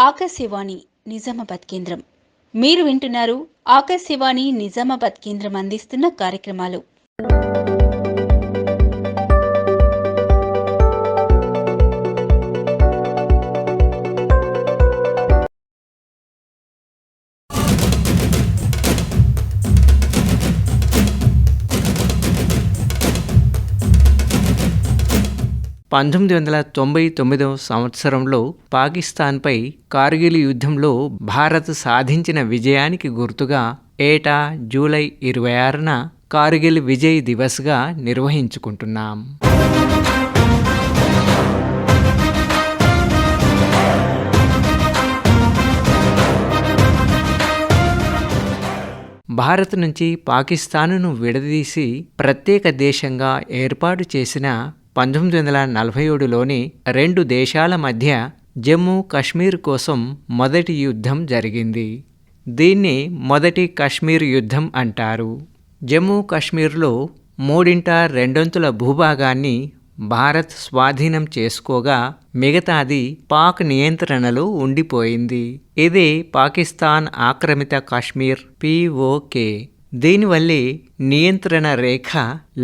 ఆకాశవాణి నిజామాబాద్ కేంద్రం. మీరు వింటున్నారు ఆకాశవాణి నిజామాబాద్ కేంద్రం అందిస్తున్న కార్యక్రమాలు. పంతొమ్మిది 1999 సంవత్సరంలో పాకిస్తాన్పై కార్గిల్ యుద్ధంలో భారత్ సాధించిన విజయానికి గుర్తుగా ఏటా జూలై 26న కార్గిల్ విజయ్ దివస్గా నిర్వహించుకుంటున్నాం. భారత్ నుంచి పాకిస్తాన్ను విడదీసి ప్రత్యేక దేశంగా ఏర్పాటు చేసిన 1947లోని రెండు దేశాల మధ్య జమ్మూ కాశ్మీర్ కోసం మొదటి యుద్ధం జరిగింది. దీన్ని మొదటి కాశ్మీర్ యుద్ధం అంటారు. జమ్మూ కాశ్మీర్లో 2/3 భూభాగాన్ని భారత్ స్వాధీనం చేసుకోగా మిగతాది పాక్ నియంత్రణలో ఉండిపోయింది. ఇదే పాకిస్తాన్ ఆక్రమిత కాశ్మీర్ POK. దీనివల్లే నియంత్రణ రేఖ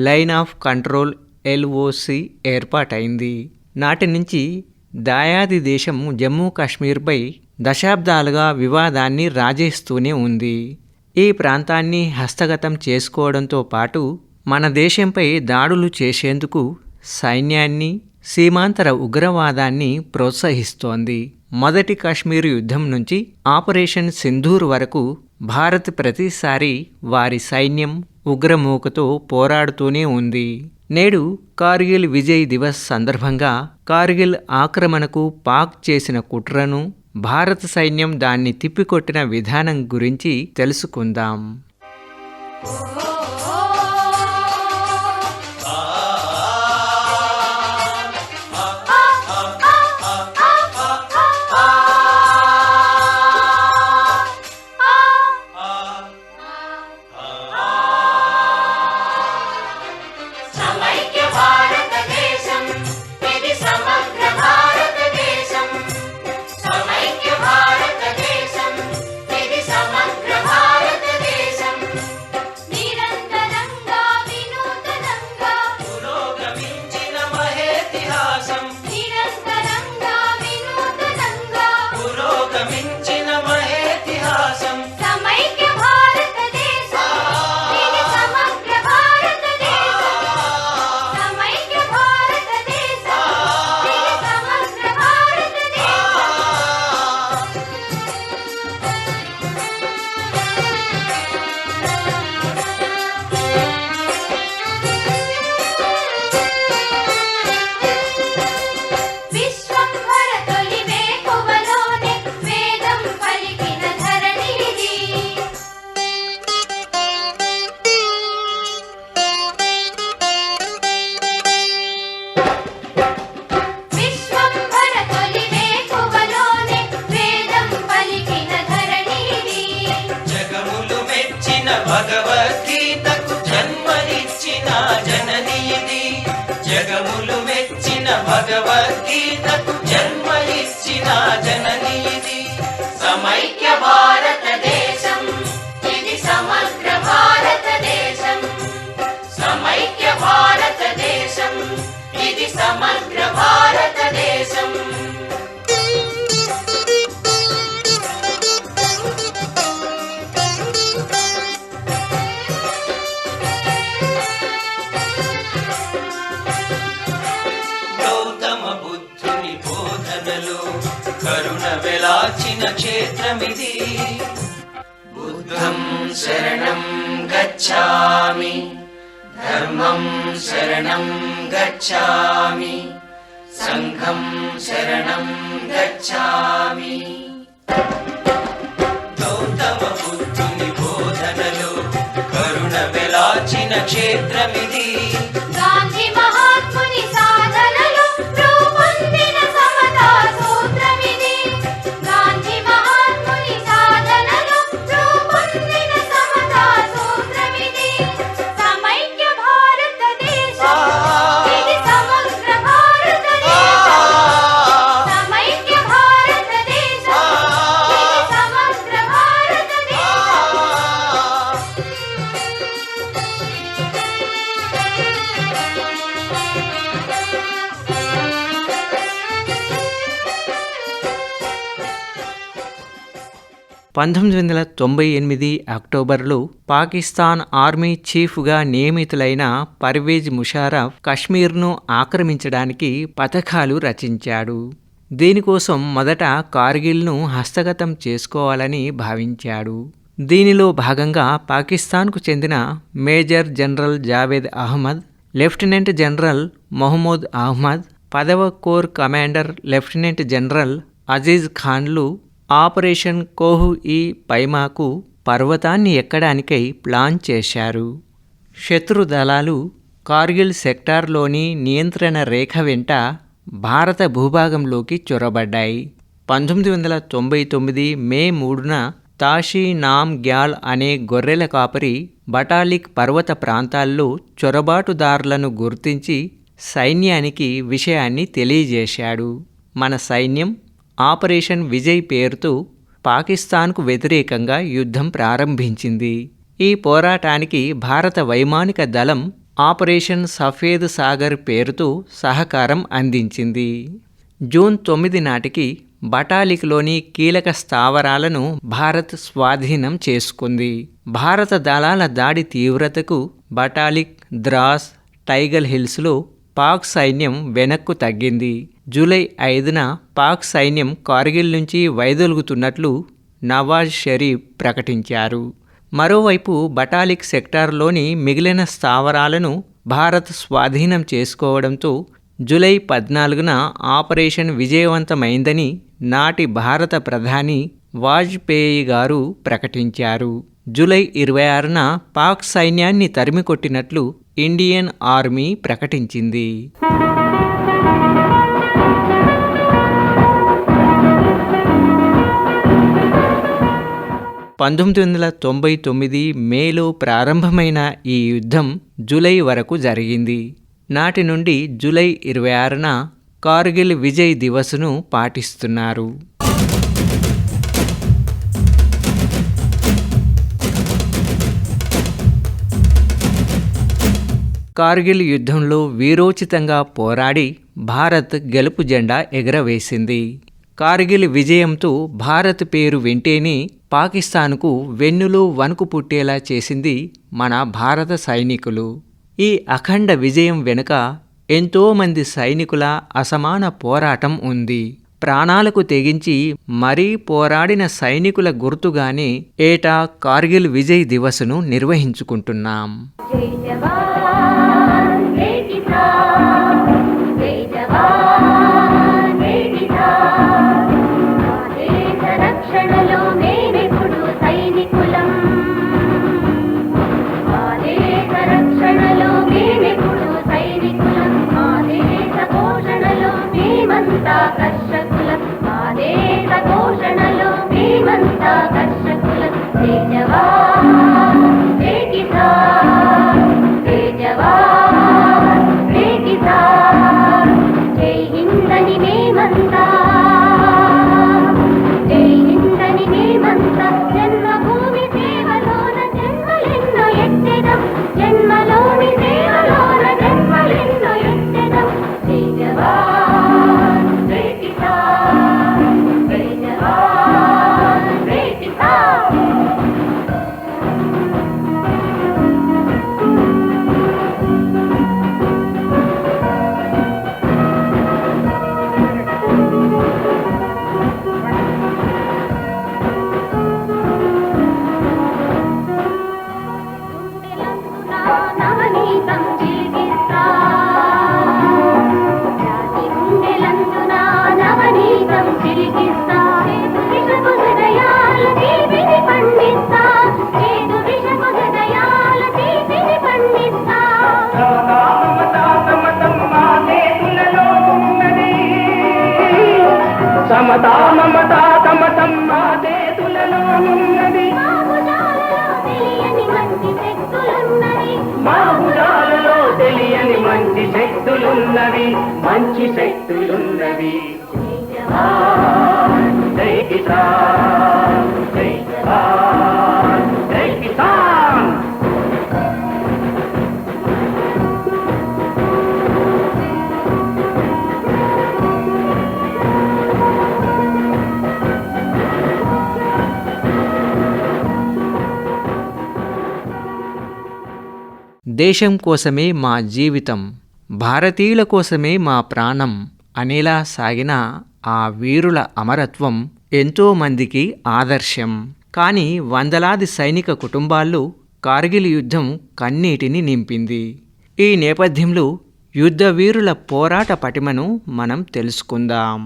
లైన్ ఆఫ్ కంట్రోల్ LOC ఏర్పాటైంది. నాటి నుంచి దాయాది దేశం జమ్మూ కాశ్మీర్పై దశాబ్దాలుగా వివాదాన్ని రాజేస్తూనే ఉంది. ఈ ప్రాంతాన్ని హస్తగతం చేసుకోవడంతో పాటు మన దేశంపై దాడులు చేసేందుకు సైన్యాన్ని, సీమాంతర ఉగ్రవాదాన్ని ప్రోత్సహిస్తోంది. మొదటి కాశ్మీర్ యుద్ధం నుంచి ఆపరేషన్ సింధూర్ వరకు భారత్ ప్రతిసారి వారి సైన్యం ఉగ్రమూకతో పోరాడుతూనే ఉంది. నేడు కార్గిల్ విజయ్ దివస్ సందర్భంగా కార్గిల్ ఆక్రమణకు పాక్ చేసిన కుట్రను, భారత సైన్యం దాన్ని తిప్పికొట్టిన విధానం గురించి తెలుసుకుందాం. భగవద్గీతకు జన్మనిచ్చిన జనని ఇది. జగములు మెచ్చిన భగవద్గీతకు జన్మనిచ్చిన జనని ఇది. సమైక్య భారతదేశం ఇది సమగ్ర భారతదేశం. సమైక్య భారతదేశం ఇది సమగ్ర భారతదేశం. కరుణ వెలాచిన క్షేత్రమిది. బుద్ధం శరణం గచ్ఛామి, ధర్మం శరణం గచ్ఛామి, సంఘం శరణం గచ్ఛామి. గౌతమ బుద్ధుని బోధనలు కరుణ వెలాచిన క్షేత్రమిది. గాంధీ మహాత్ముని సాధనలు రూపొందిన సమతా సూత్రమిది. గాంధీ మహాత్ముని సాధనలు రూపొందిన సమతా సూత్రమిది. సమైక్య భారతదేశం ఇది సమగ్ర భారతదేశం. సమైక్య భారతదేశం 1998 అక్టోబర్లో పాకిస్తాన్ ఆర్మీ చీఫ్గా నియమితులైన పర్వేజ్ ముషారఫ్ కశ్మీర్ను ఆక్రమించడానికి పథకాలు రచించాడు. దీనికోసం మొదట కార్గిల్ను హస్తగతం చేసుకోవాలని భావించాడు. దీనిలో భాగంగా పాకిస్తాన్కు చెందిన major general Javed Ahmed, lieutenant general Mohammad Ahmed, 10వ corps commander lieutenant general Aziz ఖాన్లు ఆపరేషన్ కోహ్-ఈ పైమాకు పర్వతాన్ని ఎక్కడానికై ప్లాన్ చేశారు. శత్రు దళాలు కార్గిల్ సెక్టార్లోని నియంత్రణ రేఖ వెంట భారత భూభాగంలోకి చొరబడ్డాయి. 1999 మే 3న తాషీ నామ్ గ్యాల్ అనే గొర్రెల కాపరి బటాలిక్ పర్వత ప్రాంతాల్లో చొరబాటుదారులను గుర్తించి సైన్యానికి విషయాన్ని తెలియజేశాడు. మన సైన్యం ఆపరేషన్ విజయ్ పేరుతో పాకిస్తాన్కు వ్యతిరేకంగా యుద్ధం ప్రారంభించింది. ఈ పోరాటానికి భారత వైమానిక దళం ఆపరేషన్ సఫేద్ సాగర్ పేరుతో సహకారం అందించింది. జూన్ 9 నాటికి బటాలిక్లోని కీలక స్థావరాలను భారత్ స్వాధీనం చేసుకుంది. భారత దళాల దాడి తీవ్రతకు బటాలిక్, ద్రాస్, టైగల్ హిల్స్లో పాక్ సైన్యం వెనక్కు తగ్గింది. జూలై 5న పాక్ సైన్యం కార్గిల్ నుంచి వైదొలుగుతున్నట్లు నవాజ్ షరీఫ్ ప్రకటించారు. మరోవైపు బటాలిక్ సెక్టార్లోని మిగిలిన స్థావరాలను భారత్ స్వాధీనం చేసుకోవడంతో జూలై 14న ఆపరేషన్ విజయవంతమైందని నాటి భారత ప్రధాని వాజ్పేయి గారు ప్రకటించారు. జూలై 26న పాక్ సైన్యాన్ని తరిమికొట్టినట్లు ఇండియన్ ఆర్మీ ప్రకటించింది. 1999 మేలో ప్రారంభమైన ఈ యుద్ధం జూలై వరకు జరిగింది. నాటి నుండి జూలై 26న కార్గిల్ విజయ్ దివస్ను పాటిస్తున్నారు. కార్గిల్ యుద్ధంలో వీరోచితంగా పోరాడి భారత్ గెలుపు జెండా ఎగరవేసింది. కార్గిల్ విజయంతో భారత్ పేరు వింటేనే పాకిస్తాన్కు వెన్నులో వణుకు పుట్టేలా చేసింది మన భారత సైనికులు. ఈ అఖండ విజయం వెనుక ఎంతోమంది సైనికుల అసమాన పోరాటం ఉంది. ప్రాణాలకు తెగించి మరీ పోరాడిన సైనికుల గుర్తుగానే ఏటా కార్గిల్ విజయ్ దివస్ను నిర్వహించుకుంటున్నాం. జై జవాన్ జై కిసాన్, జై జవాన్ జై కిసాన్. మా దేశ రక్షణలో మేమెప్పుడు సైనికులం, మా దేశ రక్షణలో మేమెప్పుడు సైనికులం. మా దేశ పోషణలో మేమంతా కర్షకులం, మా దేశ పోషణలో మేమంతా కర్షకులం. జై జవాన్ జై కిసాన్, జై జవాన్ జై కిసాన్. జై హిందని మేమంతా, జై హిందని మేమంతా. జన్మభూమి సేవలోన జన్మలెన్నో ఎత్తెదం, జన్మలోని సేవలోన జన్మలెన్నో ఎత్తెదం. జై జవాన్ జై కిసాన్, జై జవాన్ జై కిసాన్. నవనీతం చిలికిస్తా, జాతి గుండెలందున నవనీతం చిలికిస్తా. చేదు విషపు హృదయాల తీపిని పండిస్తా, చేదు విషపు హృదయాల తీపిని పండిస్తా. సమతా మమతా కమతం మా చేతులలో ఉన్నది. మా భుజాలలో తెలియని మంచి శక్తులున్నవి, మా భుజాలలో తెలియని మంచి శక్తులున్నవి, మంచి శక్తులున్నవి. జై జవాన్ జై కిసాన్, జై జవాన్ జై కిసాన్. దేశం కోసమే మా జీవితం, భారతీయుల కోసమే మా ప్రాణం అనేలా సాగిన ఆ వీరుల అమరత్వం ఎంతోమందికి ఆదర్శం. కానీ వందలాది సైనిక కుటుంబాల్లో కార్గిల్ యుద్ధం కన్నీటిని నింపింది. ఈ నేపథ్యంలో యుద్ధ వీరుల పోరాట పటిమను మనం తెలుసుకుందాం.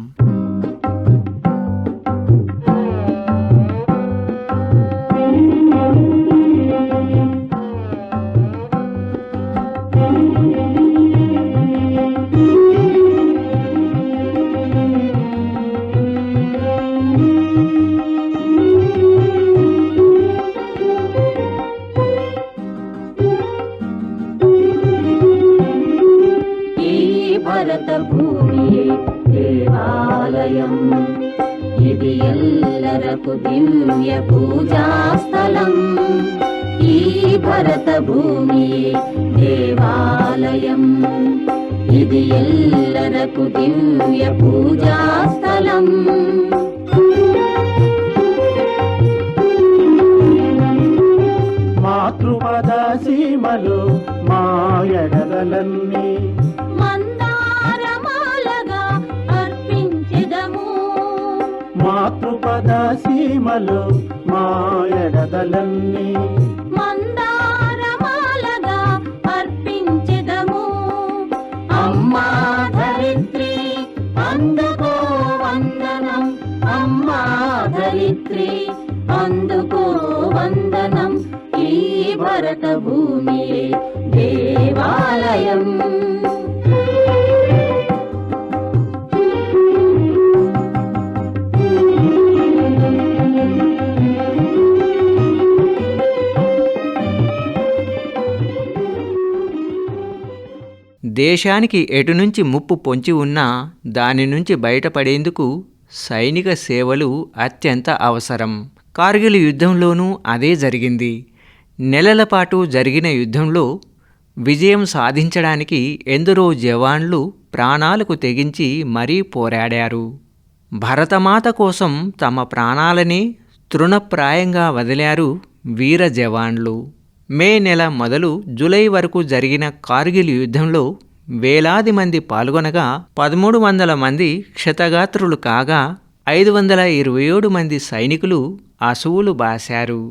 భరత భూమియే దేవాలయం, ఇది ఎల్లరకు దివ్య పూజా స్థలం. ఈ భరత భూమియే దేవాలయం, ఇది ఎల్లరకు దివ్య పూజా స్థలం. మాతృపద సీమలు మాయడలన్నీ మాతృపద సీమలు మాయడలన్నీ మందారమాలగా అర్పించెదము. అమ్మా ధరిత్రి అందుకో వందనం, అమ్మా ధరిత్రి అందుకో వందనం. ఈ భరత భూమియే దేవాలయం. దేశానికి ఎటు నుంచి ముప్పు పొంచి ఉన్నా దాని నుంచి బయటపడేందుకు సైనిక సేవలు అత్యంత అవసరం. కార్గిల్ యుద్ధంలోనూ అదే జరిగింది. నెలల పాటు జరిగిన యుద్ధంలో విజయం సాధించడానికి ఎందరో జవాన్లు ప్రాణాలకు తెగించి మరీ పోరాడారు. భరతమాత కోసం తమ ప్రాణాలనే తృణప్రాయంగా వదిలారు వీర జవాన్లు. మే నెల మొదలు జూలై వరకు జరిగిన కార్గిల్ యుద్ధంలో వేలాది మంది పాల్గొనగా 1300 మంది క్షతగాత్రులు కాగా 527 మంది సైనికులు అసువులు బాశారు.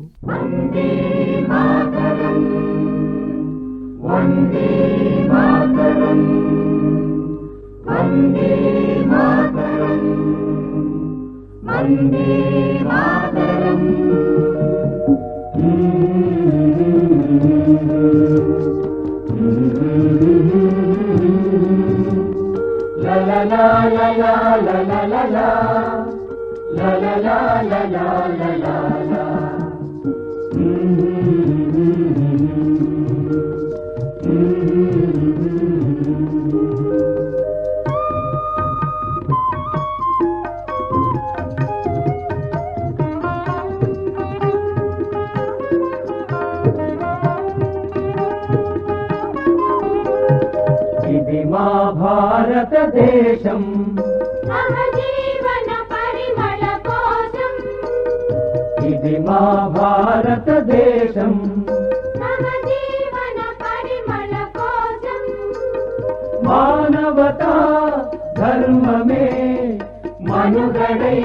ఇది మా భారతదేశం, సహజీవన పరిమళ కోసం, ఇది మా భారతదేశం, సహజీవన పరిమళ కోసం. మానవతా ధర్మమే మనుగడై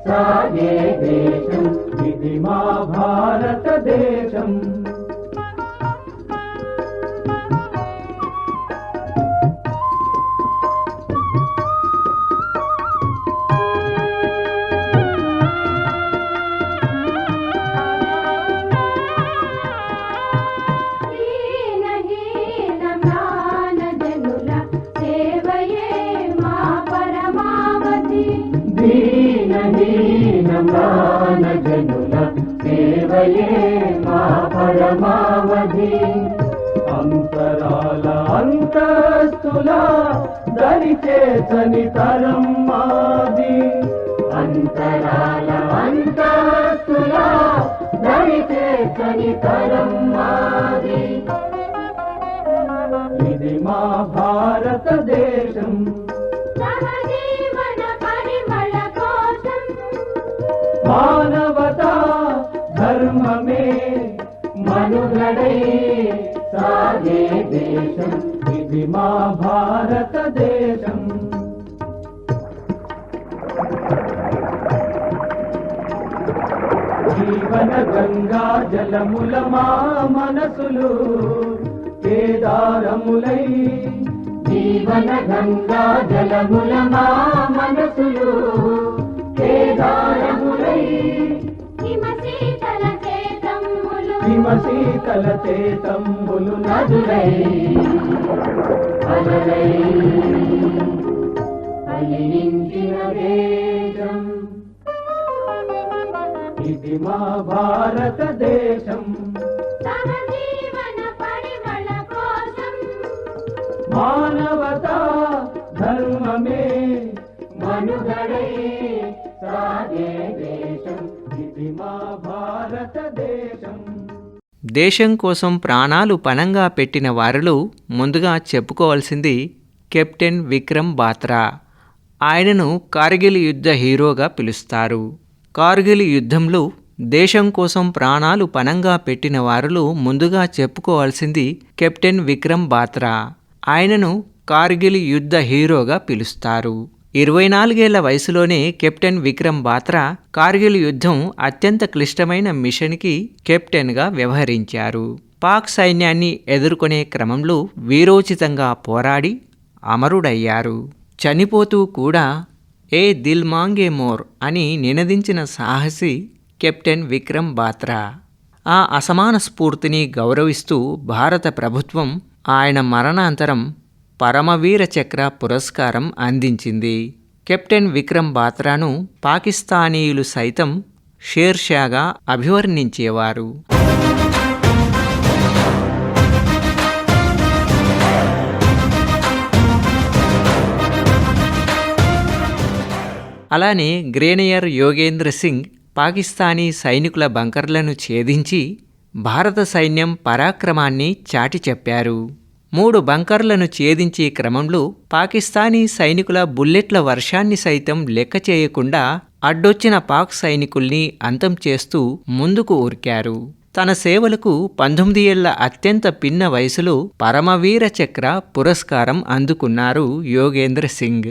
సాగే దేశం, ఇది మా భారతదేశం. దీనహీనజనుల సేవయే మా పరమావధి. అంతరాల అంతస్తుల దరిచేసని తరం మాది, అంతరాల అంతస్తుల దరిచేసని తరం మాది. ఇది మా భారతదేశం, సహజీవన పరిమళ కోసం. మానవతా ధర్మమే మనుగడై సాగే దేశం ఇది మా భారతదేశం. జీవన గంగా జలముల మా మనసులు కేదారములై, జీవన గంగా జలముల మా మనసులు కేదారములై, హిమశీతల చేతమ్ములు హిమశీతల చేతమ్ములు నదులై అలలై ఫలించిన దేశం ఇది మా భారతదేశం. సహజీవన పరిమళ కోసం మానవతా ధర్మమే మనుగడై సాగే దేశం ఇది మా భారతదేశం. దేశం కోసం ప్రాణాలు పణంగా పెట్టిన వారిలో ముందుగా చెప్పుకోవాల్సింది కెప్టెన్ విక్రమ్ బాత్రా. ఆయనను కార్గిల్ యుద్ధ హీరోగా పిలుస్తారు. కార్గిల్ యుద్ధంలో దేశం కోసం ప్రాణాలు పణంగా పెట్టిన వారిలో ముందుగా చెప్పుకోవాల్సింది కెప్టెన్ విక్రమ్ బాత్రా. ఆయనను కార్గిల్ యుద్ధ హీరోగా పిలుస్తారు. 24 ఏళ్ల వయసులోనే కెప్టెన్ విక్రమ్ బాత్రా కార్గిల్ యుద్ధం అత్యంత క్లిష్టమైన మిషన్కి కెప్టెన్గా వ్యవహరించారు. పాక్ సైన్యాన్ని ఎదుర్కొనే క్రమంలో వీరోచితంగా పోరాడి అమరుడయ్యారు. చనిపోతూ కూడా ఏ దిల్ మాంగే మోర్ అని నినదించిన సాహసి కెప్టెన్ విక్రమ్ బాత్రా. ఆ అసమాన స్ఫూర్తిని గౌరవిస్తూ భారత ప్రభుత్వం ఆయన మరణాంతరం పరమవీర చక్ర పురస్కారం అందించింది. కెప్టెన్ విక్రమ్ బాత్రాను పాకిస్తానీయులు సైతం షేర్షాగా అభివర్ణించేవారు. అలానే గ్రేనియర్ యోగేంద్ర సింగ్ పాకిస్తానీ సైనికుల బంకర్లను ఛేదించి భారత సైన్యం పరాక్రమాన్ని చాటి చెప్పారు. 3 బంకర్లను ఛేదించే క్రమంలో పాకిస్తానీ సైనికుల బుల్లెట్ల వర్షాన్ని సైతం లెక్క చేయకుండా అడ్డొచ్చిన పాక్ సైనికుల్ని అంతం చేస్తూ ముందుకు ఉరికారు. తన సేవలకు 19 ఏళ్ల అత్యంత పిన్న వయసులో పరమవీర చక్ర పురస్కారం అందుకున్నారు యోగేంద్ర సింగ్.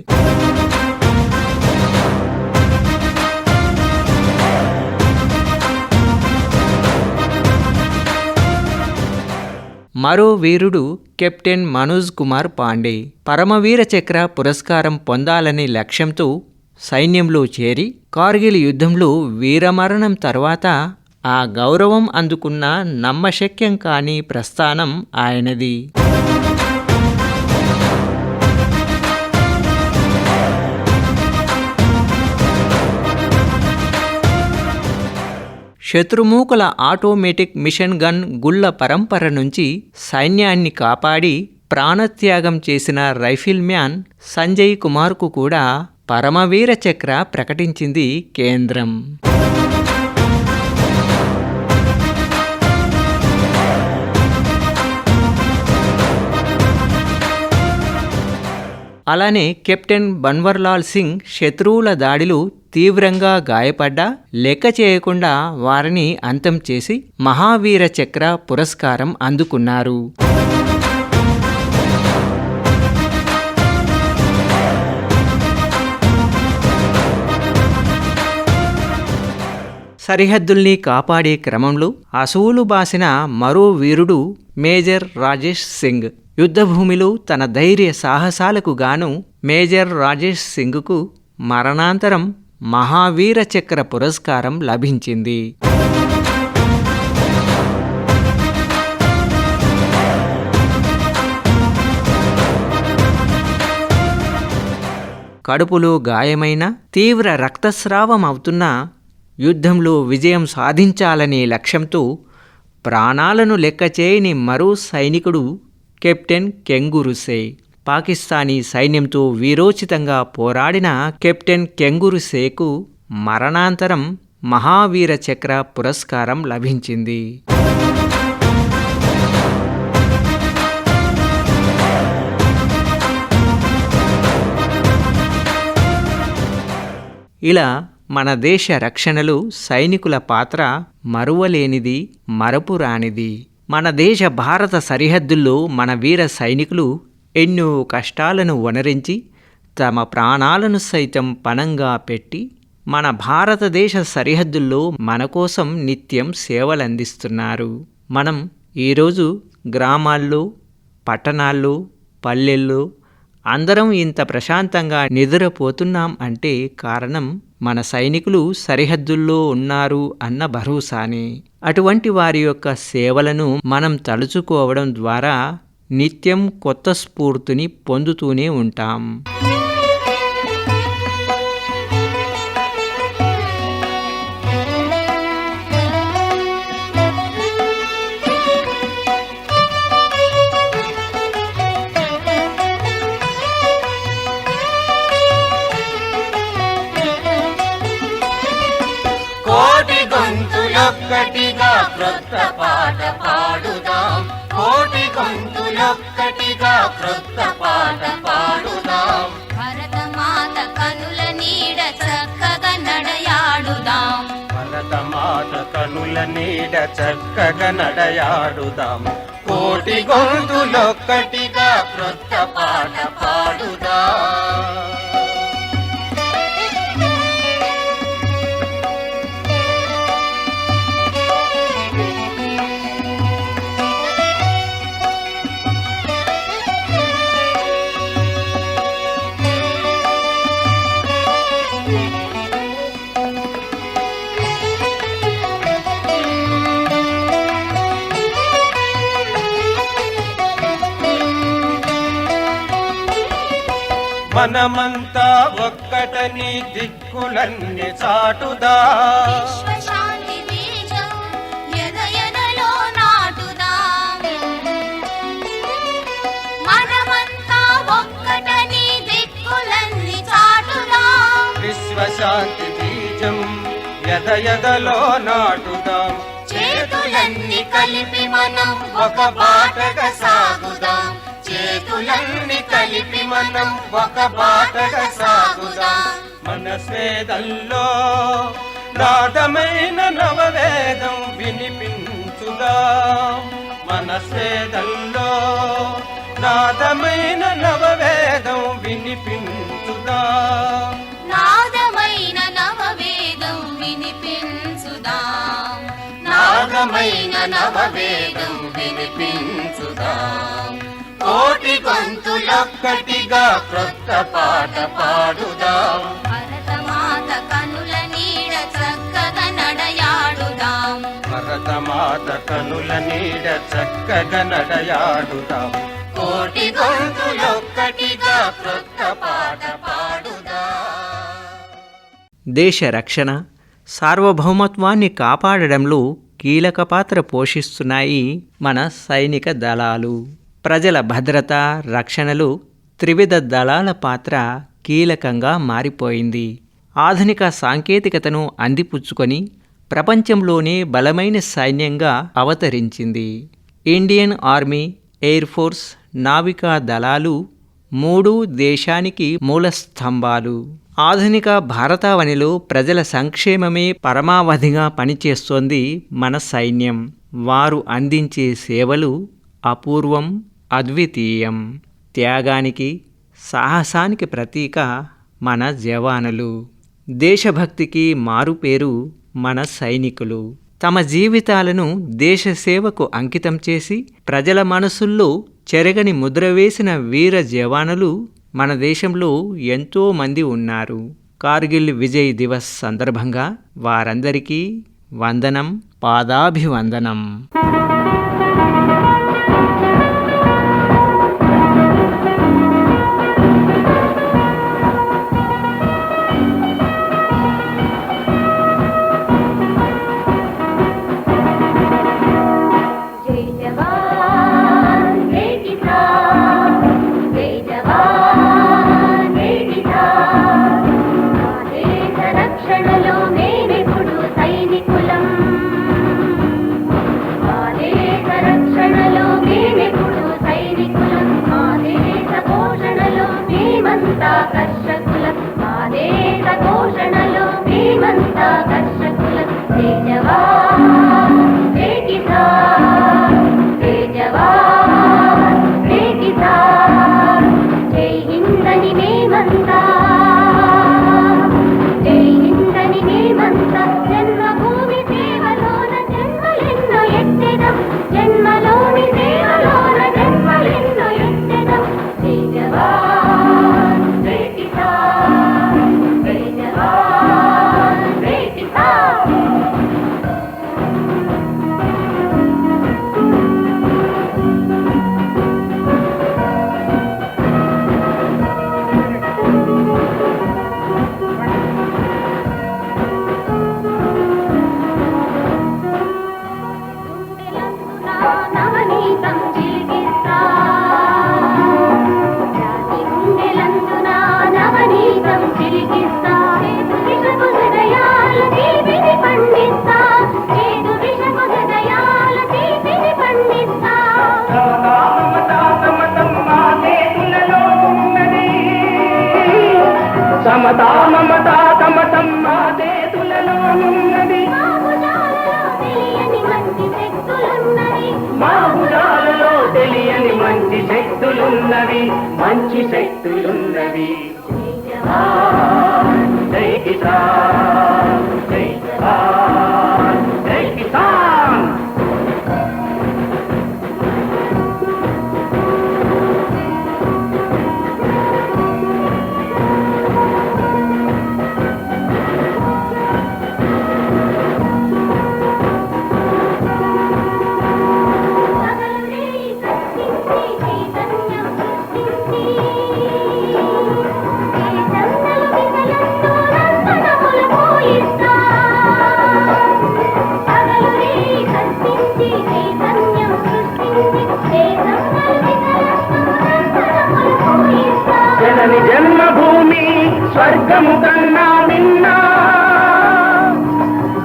మరో వీరుడు కెప్టెన్ మనోజ్ కుమార్ పాండే. పరమవీర చక్ర పురస్కారం పొందాలనే లక్ష్యంతో సైన్యంలో చేరి కార్గిల్ యుద్ధంలో వీరమరణం తర్వాత ఆ గౌరవం అందుకున్న నమ్మశక్యం కాని ప్రస్థానం ఆయనది. శత్రుమూకల ఆటోమేటిక్ మిషన్ గన్ గుళ్ల పరంపర నుంచి సైన్యాన్ని కాపాడి ప్రాణత్యాగం చేసిన రైఫిల్ మ్యాన్ సంజయ్ కుమార్కు కూడా పరమవీర చక్ర ప్రకటించింది కేంద్రం. అలానే కెప్టెన్ బన్వర్లాల్ సింగ్ శత్రువుల దాడిలో తీవ్రంగా గాయపడ్డా లెక్క చేయకుండా వారిని అంతం చేసి మహావీర చక్ర పురస్కారం అందుకున్నారు. సరిహద్దుల్ని కాపాడే క్రమంలో అసువులు బాసిన మరో వీరుడు మేజర్ రాజేష్ సింగ్. యుద్ధభూమిలో తన ధైర్య సాహసాలకు గాను మేజర్ రాజేష్ సింగ్కు మరణాంతరం మహావీర చక్ర పురస్కారం లభించింది. కడుపులో గాయమైన తీవ్ర రక్తస్రావం అవుతున్న యుద్ధంలో విజయం సాధించాలనే లక్ష్యంతో ప్రాణాలను లెక్కచేయని మరో సైనికుడు కెప్టెన్ కెంగురుసే. పాకిస్తానీ సైన్యంతో వీరోచితంగా పోరాడిన కెప్టెన్ కెంగురుసేకు మరణాంతరం మహావీర చక్ర పురస్కారం లభించింది. ఇలా మన దేశ రక్షణలో సైనికుల పాత్ర మరువలేనిది, మరపురానిది. మన దేశ భారత సరిహద్దుల్లో మన వీర సైనికులు ఎన్నో కష్టాలను వనరించి తమ ప్రాణాలను సైతం పణంగా పెట్టి మన భారతదేశ సరిహద్దుల్లో మన కోసం నిత్యం సేవలందిస్తున్నారు. మనం ఈరోజు గ్రామాల్లో, పట్టణాల్లో, పల్లెల్లో అందరం ఇంత ప్రశాంతంగా నిద్రపోతున్నాం అంటే కారణం మన సైనికులు సరిహద్దుల్లో ఉన్నారు అన్న భరోసానే. అటువంటి వారి యొక్క సేవలను మనం తలుచుకోవడం ద్వారా నిత్యం కొత్త స్ఫూర్తిని పొందుతూనే ఉంటాం. కోటి గొంతులొక్కటిగా క్రొత్త పాట పాడుదాం, కోటి గొంతులొక్కటిగా క్రొత్త పాట పాడుదాం. భరతమాత కనుల నీడ చక్కగా నడయాడుదాం, భరతమాత కనుల నీడ చక్కగా నడయాడుదాం. కోటి గొంతులొక్కటిగా క్రొత్త పాట పాడుదాం. మనమంతా ఒక్కటని దిక్కులన్నీ చాటుదా, విశ్వశాంతి బీజం ఎదయదలో నాటుదాం. మనమంతా ఒక్కటని దిక్కులన్నీ చాటుదాం, విశ్వశాంతి బీజం ఎదయదలో నాటుదాం. చేతులన్నీ కలిపి మనం ఒక బాటగా సాగుదాం, చేతులన్నీ కలిపి మనం ఒక బాటగా సాగుదాం. మన స్వేదంలో నాదమైన నవవేదం వినిపించుదాం, మన స్వేదంలో నాదమైన నవవేదం వినిపించుదాం, నాదమైన నవవేదం వినిపించుదాం, నాదమైన నవవేదం వినిపించుదాం. కోటి గొంతులొక్కటిగా క్రొత్త పాట పాడుదాం, భరతమాత కనుల నీడ చక్కగా నడయాడుదాం, భరతమాత కనుల నీడ చక్కగా నడయాడుదాం. కోటి గొంతులొక్కటిగా క్రొత్త పాట పాడుదాం. దేశ రక్షణ, సార్వభౌమత్వాన్ని కాపాడడంలో కీలక పాత్ర పోషిస్తున్నాయి మన సైనిక దళాలు. ప్రజల భద్రత, రక్షణలో త్రివిధ దళాల పాత్ర కీలకంగా మారిపోయింది. ఆధునిక సాంకేతికతను అందిపుచ్చుకొని ప్రపంచంలోనే బలమైన సైన్యంగా అవతరించింది. ఇండియన్ ఆర్మీ, ఎయిర్ ఫోర్స్, నావికా దళాలు మూడు దేశానికి మూలస్తంభాలు. ఆధునిక భారతావనిలో ప్రజల సంక్షేమమే పరమావధిగా పనిచేస్తోంది మన సైన్యం. వారు అందించే సేవలు అపూర్వం, అద్వితీయం. త్యాగానికి, సాహసానికి ప్రతీక మన జవానులు. దేశభక్తికి మారుపేరు మన సైనికులు. తమ జీవితాలను దేశ సేవకు అంకితం చేసి ప్రజల మనసుల్లో చెరగని ముద్ర వేసిన వీర జవానులు మన దేశంలో ఎంతో మంది ఉన్నారు. కార్గిల్ విజయ్ దివస్ సందర్భంగా వారందరికీ వందనం, పాదాభివందనం. జై జవాన్ జై కిసాన్. చేత జన్మభూమి సేవలోన జన్మలెన్నో ఎత్తెదం జన్మలోని సేవలోన జన్మలెన్నో ఎత్తెదం జై జవాన్ జై కిసాన్ జై జవాన్ జై కిసాన్ నవనీతం చిలికిస్తా జాతి గుండెలందున నవనీతం చిలికిస్తా విషపు హృదయాల తీపిని పండిస్తా ఏదు విషపు హృదయాల తీపిని పండిస్తా సమతా మమతా కమతం మా చేతులలో ఉన్నది మా భుజాలలో తెలియని మంచి శక్తులున్నవి మంచి శక్తులున్నవి జై కిసాన్ జై జవాన్ జై కిసాన్ జనని జన్మభూమి స్వర్గము కన్నా మిన్నా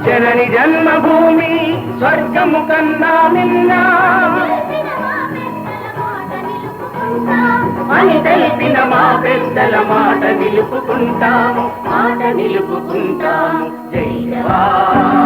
జనని జన్మభూమి స్వర్గము కన్నా మిన్నా అని తెలిపిన మా పెద్దల మాట నిలుపుకుంటాము జై జవాన్